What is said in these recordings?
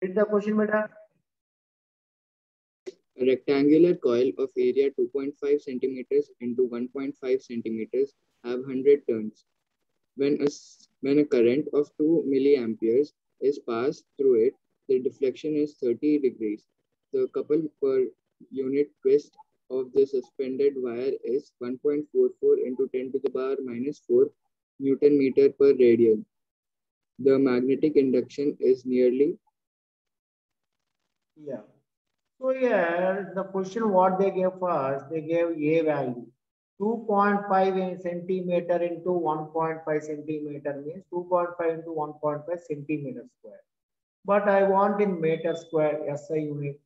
Read the question, beta. A rectangular coil of area 2.5 centimeters into 1.5 centimeters have 100 turns. When a current of 2 milliamperes is passed through it, the deflection is 30 degrees. The couple per unit twist of the suspended wire is 1.44 into 10 to the power minus 4 Newton meter per radian. The magnetic induction is nearly. Yeah. So here the question what they gave first, they gave A value. 2.5 in centimeter into 1.5 centimeter means 2.5 into 1.5 centimeter square. But I want in meter square SI unit.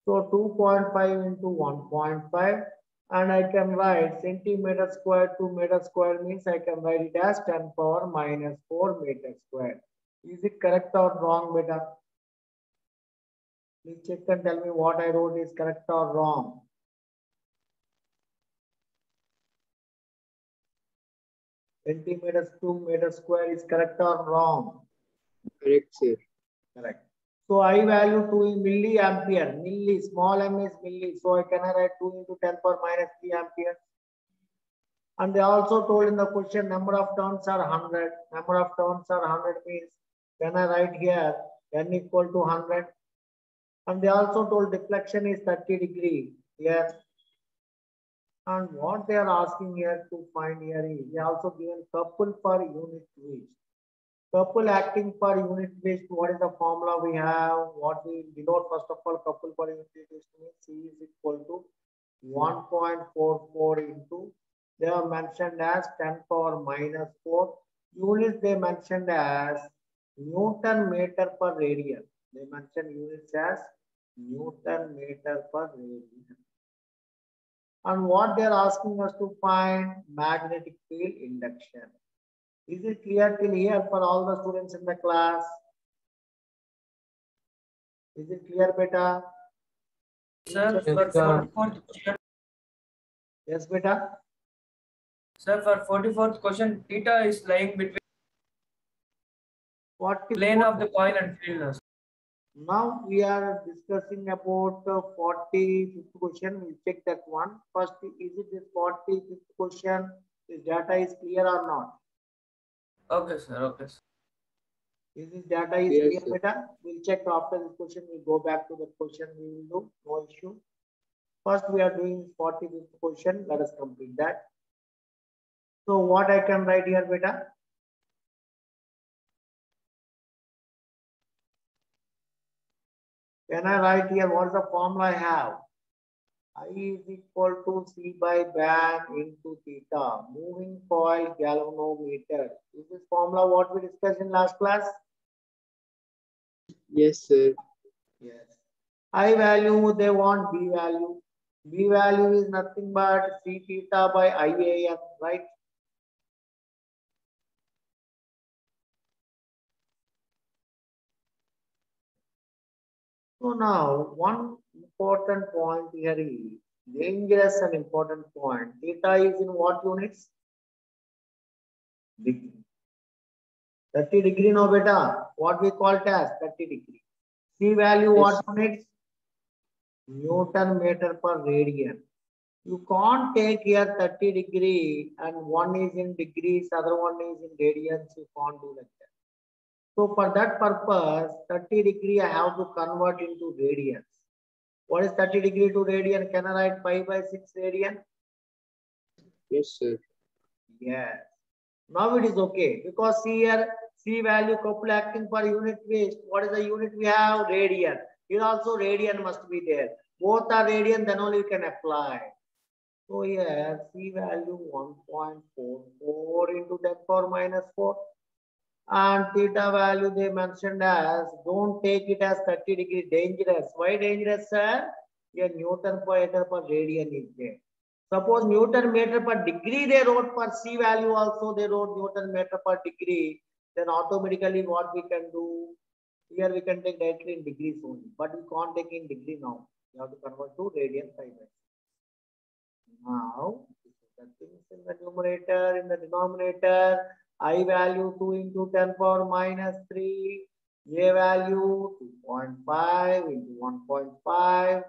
So 2.5 into 1.5 and I can write centimeter square to meter square means I can write it as 10 power minus 4 meter square. Is it correct or wrong, beta? Please check and tell me what I wrote is correct or wrong. Centimeters to meter square is correct or wrong? Correct, sir. Correct. So I value 2 in milliampere. Milli, small m is milli. So I can write 2 into 10 power minus 3 ampere. And they also told in the question number of turns are 100. Number of turns are 100 means when I write here n equal to 100. And they also told deflection is 30 degree here. And what they are asking here to find here is they also given couple per unit weight. Couple acting per unit weight. What is the formula we have? What we denote first of all couple per unit weight means C is equal to 1.44 into they are mentioned as 10 power minus 4. Units they mentioned as Newton meter per radian. They mentioned units as Newton meter per radian. And what they are asking us to find magnetic field induction. Is it clear till here for all the students in the class? Is it clear, beta? Sir, for 44th question. Yes, beta. Sir, for 44th question, theta is lying between What plane of the coil and field. Now we are discussing about 45th question. We'll check that one. First, is it this 45th question? This data is clear or not? Okay, sir. Okay, sir. Is this data is Yes, clear, sir. beta? We'll check after this question. We'll go back to the question. We will do no issue. First, we are doing 45th question. Let us complete that. So, what I can write here, beta? When I write here, what is the formula I have? I is equal to C by band into theta. Moving coil galvanometer. Is this formula what we discussed in last class? Yes, sir. Yes. I value, they want B value. B value is nothing but C theta by IAM, right? So now, one important point here is dangerous and important point. Theta is in what units? Degree. 30 degree no beta. What we call it as 30 degree. C value Yes. what units? Newton meter per radian. You can't take here 30 degree and one is in degrees, other one is in radians. You can't do like that. So for that purpose, 30 degree I have to convert into radians. What is 30 degree to radian? Can I write pi by 6 radian? Yes, sir. Yes. Now it is okay because see here, C value couple acting per unit waste. What is the unit we have? Radian. Here also radian must be there. Both are radian, then only you can apply. So here C value 1.44 into 10 power minus 4. And theta value they mentioned as, don't take it as 30 degree, dangerous. Why dangerous, sir? Here Newton per meter per radian is there. Suppose Newton meter per degree they wrote for C value also they wrote Newton meter per degree. Then automatically what we can do? Here we can take directly in degrees only. But we can't take in degree now. You have to convert to radian pi by 6. Now, the things in the numerator, in the denominator, I value 2 into 10 power minus 3. A value 2.5 into 1.5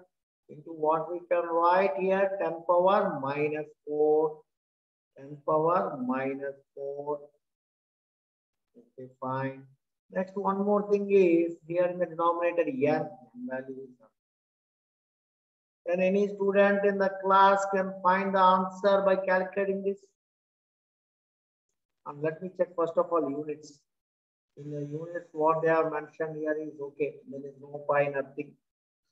into what we can write here, 10 power minus 4. 10 power minus 4. Okay, fine. Next, one more thing is here in the denominator, n value is up. Can any student in the class can find the answer by calculating this? And let me check first of all units. In the units, what they have mentioned here is okay. There is no pi, nothing.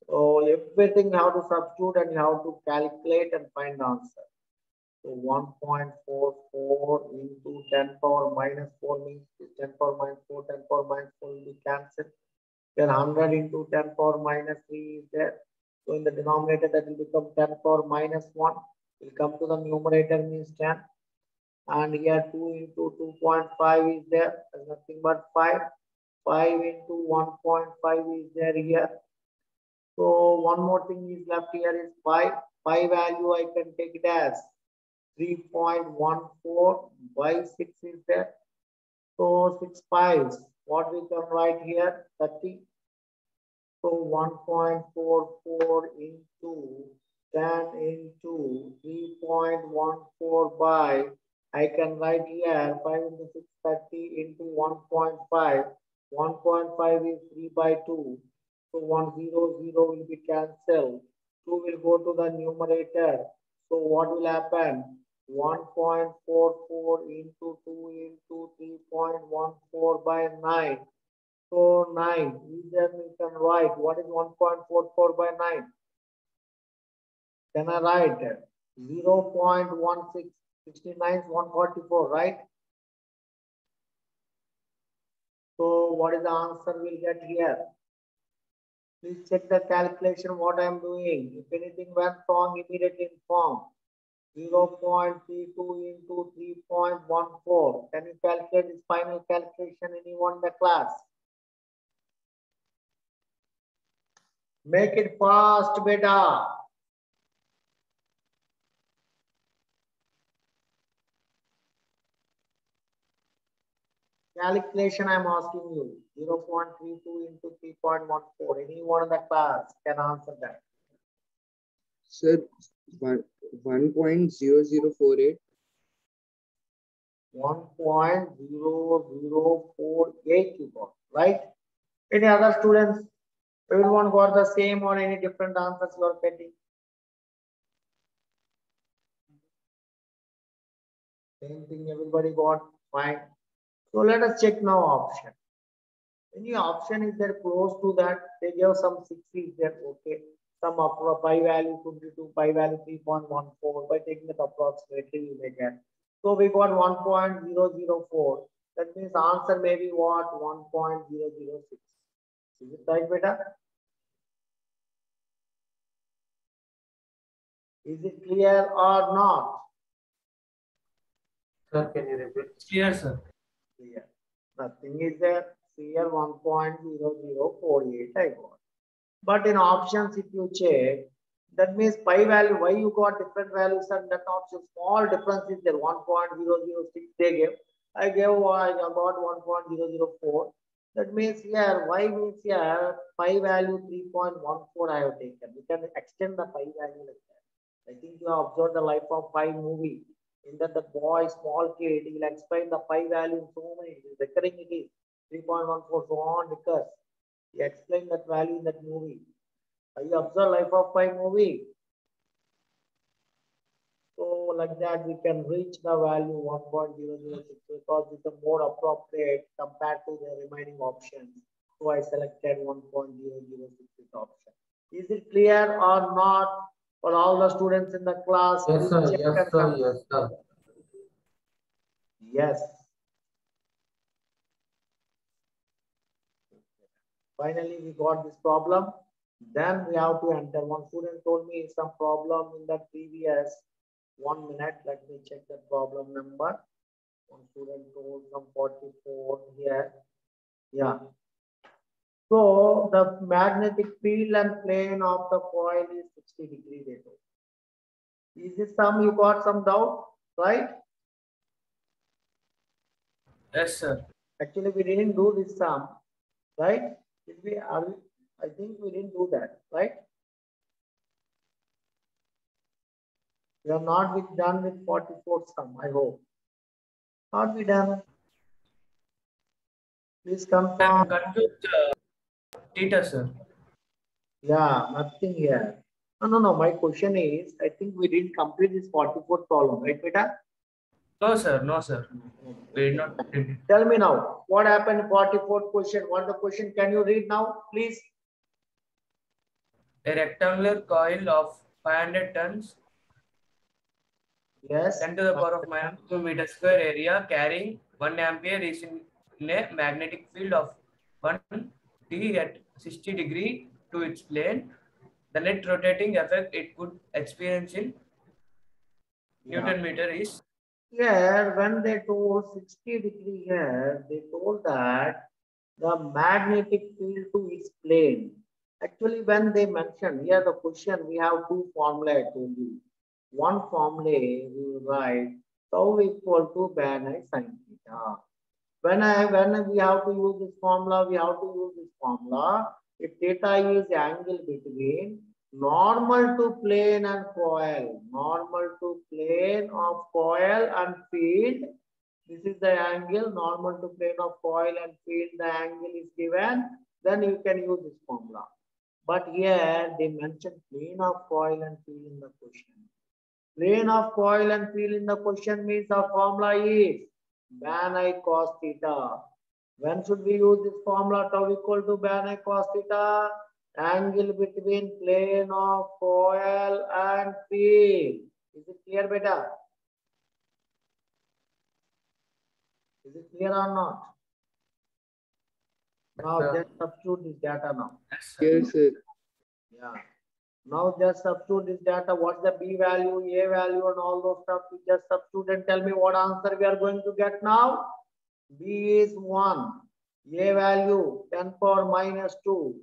So everything you have to substitute and you have to calculate and find the answer. So 1.44 into 10 power minus 4 means 10 power minus 4, 10 power minus 4 will be cancelled. Then 100 into 10 power minus 3 is there. So in the denominator that will become 10 power minus 1. Will come to the numerator means 10. And here 2 into 2.5 is there. There's nothing but 5. 5 into 1.5 is there here. So one more thing is left here is 5. 5 value I can take it as 3.14 by 6 is there. So 6 5s. What we can write here? 30. So 1.44 into 10 into 3.14 by, I can write here 5 into 6, 30 into 1.5. 1.5 is 3 by 2. So 100 will be cancelled. 2 will go to the numerator. So what will happen? 1.44 into 2 into 3.14 by 9. So 9. Then we can write what is 1.44 by 9? Can I write 0.16? 69 is 144, right? So what is the answer we'll get here? Please check the calculation what I am doing. If anything went wrong, immediately inform. 0.32 into 3.14. Can you calculate this final calculation? Anyone in the class? Make it fast, beta. Calculation I'm asking you. 0.32 into 3.14. Anyone in the class can answer that. Sir, 1.0048. 1.0048 you got, right? Any other students? Everyone got the same or any different answers you are getting? Same thing everybody got, fine. So let us check now option. Any option is there close to that? They give some 60 there, okay. Some pi value 22, pi value 3.14. By taking it approximately, you may get. So we got 1.004. That means answer may be what? 1.006. Is it right, beta? Is it clear or not? Sir, can you repeat? Clear, sir. Clear. Nothing is there. Here 1.0048 I got. But in options, if you check, that means pi value, why you got different values and that option, small difference is there. 1.006 they gave. I got 1.004. That means here, y means here, pi value 3.14 I have taken. We can extend the pi value like that. I think you have observed the Life of Pi movie. In that the boy, small kid, he will explain the pi value in so many, recurring it is 3.14, so on recurs. He explained that value in that movie. You observe Life of Pi movie. So like that we can reach the value 1.006 because it's a more appropriate compared to the remaining options. So I selected 1.006 option. Is it clear or not for all the students in the class? Yes, sir. Yes, sir. Yes, sir. Yes. Finally, we got this problem. Then we have to enter. One student told me some problem in the previous 1 minute. Let me check the problem number. One student told some 44 here. Yeah. So the magnetic field and plane of the coil is 60 degrees. Is this some you got some doubt, right? Yes, sir. Actually, we didn't do this sum. right? I think we didn't do that, right? We are not done with 44th sum, I hope. Not be done. Please confirm. Conclude the theta, sir. Yeah, nothing here. No. My question is, I think we didn't complete this 44th problem, right, beta? No, sir. No, sir. We did not. Tell me now, what happened in 44th question? What the question? Can you read now, please? A rectangular coil of 500 tons, Yes. 10 to the power of minus 2 meter square area carrying 1 ampere is in a magnetic field of 1 t at 60 degree to its plane. The net rotating effect it could experience in Newton meter is. Here, when they told 60 degree here, they told that the magnetic field to its plane. Actually, when they mentioned here the question, we have two formula I told you. One formula we will write tau equal to tan I sin theta. When we have to use this formula, we have to use this formula. If theta is angle between normal to plane and coil, normal to plane of coil and field. This is the angle, normal to plane of coil and field, the angle is given, then you can use this formula. But here they mentioned plane of coil and field in the question. Plane of coil and field in the question means our formula is tan I cos theta. When should we use this formula? Tau equal to tan I cos theta. Angle between plane of coil and field. Is it clear, beta? Is it clear or not? Now just substitute this data now. Yes, sir. Yeah. Now just substitute this data. What's the B value, A value, and all those stuff? You just substitute and tell me what answer we are going to get now. B is 1. A value 10 power minus 2.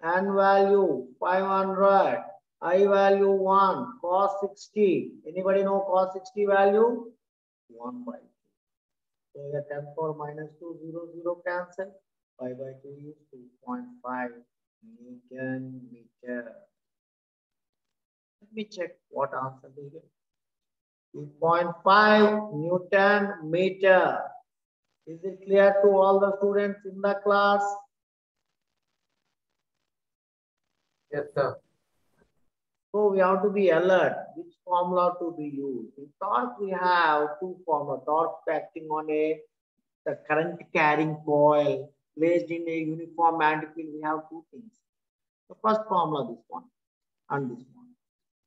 N value 500. I value 1. Cos 60. Anybody know cos 60 value? 1 by 2. So the 10 power minus 2, 0, 0 cancel. 5 by 2 is 2.5 Newton meter. Let me check what answer they get. 2.5 Newton meter. Is it clear to all the students in the class? Yes, sir. So we have to be alert. Which formula to be used? In torque, we have two formulas. Torque acting on the current carrying coil placed in a uniform magnetic field. We have two things. The first formula, this one, and this one.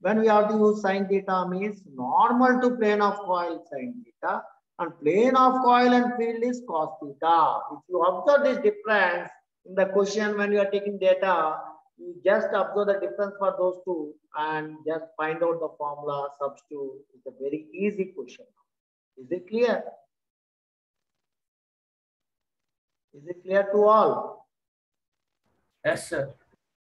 When we have to use sin theta means normal to plane of coil sin theta, and plane of coil and field is cos theta. If you observe this difference in the question when you are taking data, you just observe the difference for those two and just find out the formula, substitute. It's a very easy question. Is it clear? Is it clear to all? Yes, sir.